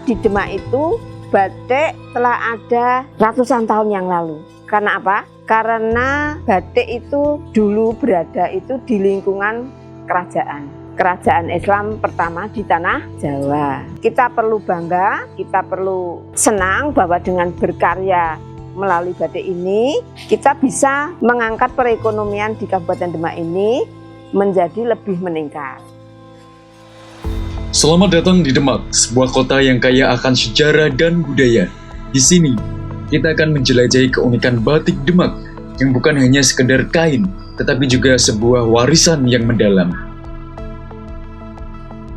di Demak itu batik telah ada ratusan tahun yang lalu. Karena apa? Karena batik itu dulu berada itu di lingkungan kerajaan Islam pertama di tanah Jawa. Kita perlu bangga, kita perlu senang bahwa dengan berkarya melalui batik ini kita bisa mengangkat perekonomian di Kabupaten Demak ini menjadi lebih meningkat. Selamat datang di Demak, sebuah kota yang kaya akan sejarah dan budaya. Di sini, kita akan menjelajahi keunikan batik Demak yang bukan hanya sekedar kain, tetapi juga sebuah warisan yang mendalam.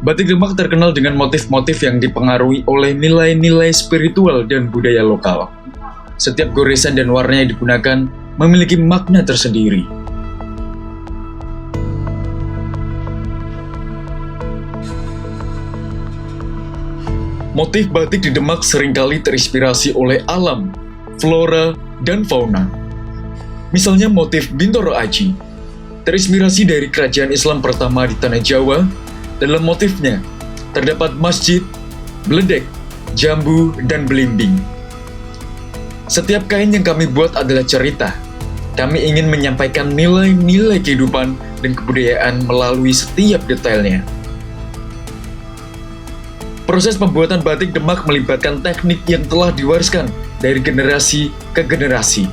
Batik Demak terkenal dengan motif-motif yang dipengaruhi oleh nilai-nilai spiritual dan budaya lokal. Setiap goresan dan warna yang digunakan memiliki makna tersendiri. Motif batik di Demak seringkali terinspirasi oleh alam, flora, dan fauna. Misalnya motif Bintoro Aji, terinspirasi dari kerajaan Islam pertama di Tanah Jawa. Dalam motifnya, terdapat masjid, beledek, jambu, dan belimbing. Setiap kain yang kami buat adalah cerita. Kami ingin menyampaikan nilai-nilai kehidupan dan kebudayaan melalui setiap detailnya. Proses pembuatan batik Demak melibatkan teknik yang telah diwariskan dari generasi ke generasi.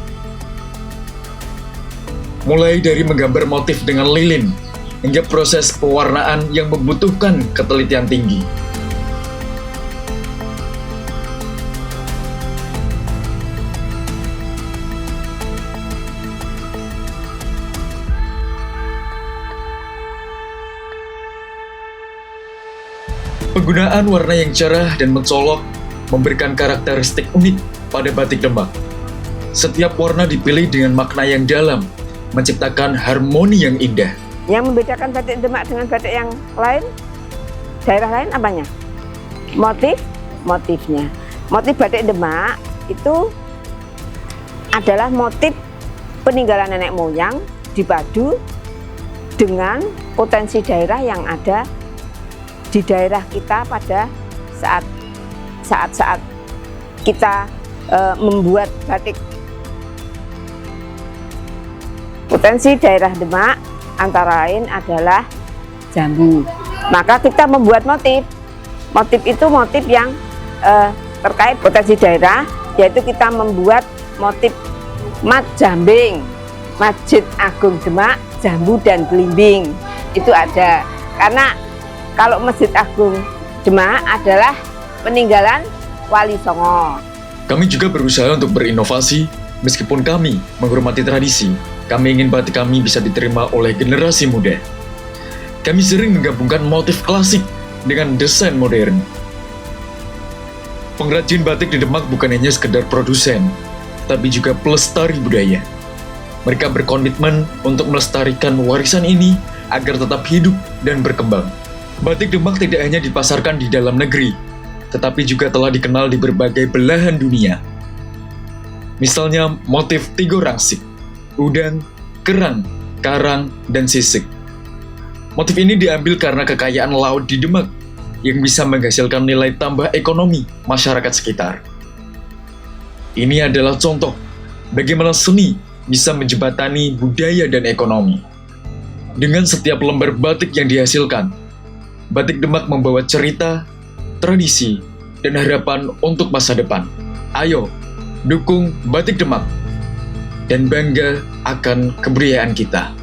Mulai dari menggambar motif dengan lilin, hingga proses pewarnaan yang membutuhkan ketelitian tinggi. Penggunaan warna yang cerah dan mencolok memberikan karakteristik unik pada batik Demak. Setiap warna dipilih dengan makna yang dalam, menciptakan harmoni yang indah. Yang membedakan batik Demak dengan batik yang lain, daerah lain apanya? Motifnya. Motif batik Demak itu adalah motif peninggalan nenek moyang dipadu dengan potensi daerah yang ada di daerah kita pada saat kita membuat batik. Potensi daerah Demak antara lain adalah jambu. Maka kita membuat motif. Motif itu motif yang terkait potensi daerah, yaitu kita membuat motif mat jambing, Masjid Agung Demak, jambu dan belimbing. Itu ada. Karena kalau Masjid Agung Demak adalah peninggalan Wali Songo. Kami juga berusaha untuk berinovasi, meskipun kami menghormati tradisi. Kami ingin batik kami bisa diterima oleh generasi muda. Kami sering menggabungkan motif klasik dengan desain modern. Pengrajin batik di Demak bukan hanya sekedar produsen, tapi juga pelestari budaya. Mereka berkomitmen untuk melestarikan warisan ini agar tetap hidup dan berkembang. Batik Demak tidak hanya dipasarkan di dalam negeri, tetapi juga telah dikenal di berbagai belahan dunia. Misalnya motif Tigo Rangsik, udang, kerang, karang, dan sisik. Motif ini diambil karena kekayaan laut di Demak yang bisa menghasilkan nilai tambah ekonomi masyarakat sekitar. Ini adalah contoh bagaimana seni bisa menjembatani budaya dan ekonomi. Dengan setiap lembar batik yang dihasilkan, batik Demak membawa cerita, tradisi, dan harapan untuk masa depan. Ayo, dukung batik Demak dan bangga akan kebudayaan kita.